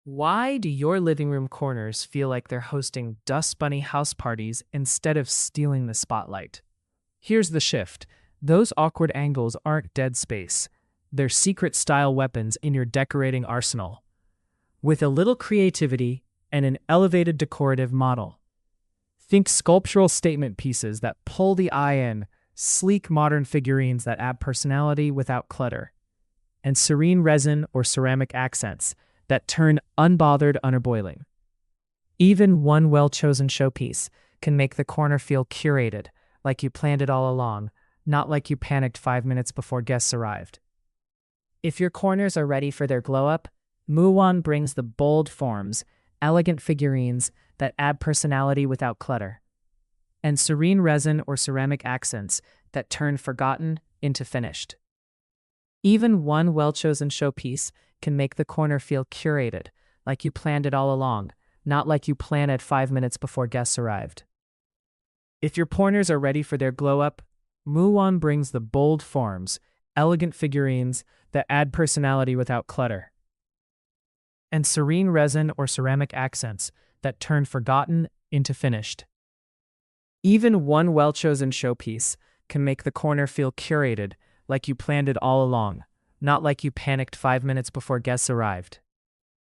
Why do your living room corners feel like they're hosting dust bunny house parties instead of stealing the spotlight? Here's the shift. Those awkward angles aren't dead space. They're secret style weapons in your decorating arsenal. With a little creativity and an elevated decorative model. Think sculptural statement pieces that pull the eye in, sleek modern figurines that add personality without clutter, and serene resin or ceramic accents that turn unbothered underboiling. Even one well-chosen showpiece can make the corner feel curated, like you planned it all along, not like you panicked 5 minutes before guests arrived. If your corners are ready for their glow-up, Muwan brings the bold forms, elegant figurines that add personality without clutter, and serene resin or ceramic accents that turn forgotten into finished. Even one well-chosen showpiece can make the corner feel curated, like you planned it all along, not like you planned it 5 minutes before guests arrived. If your corners are ready for their glow-up, Muwan brings the bold forms, elegant figurines that add personality without clutter, and serene resin or ceramic accents that turn forgotten into finished. Even one well-chosen showpiece can make the corner feel curated, like you planned it all along, not like you panicked 5 minutes before guests arrived.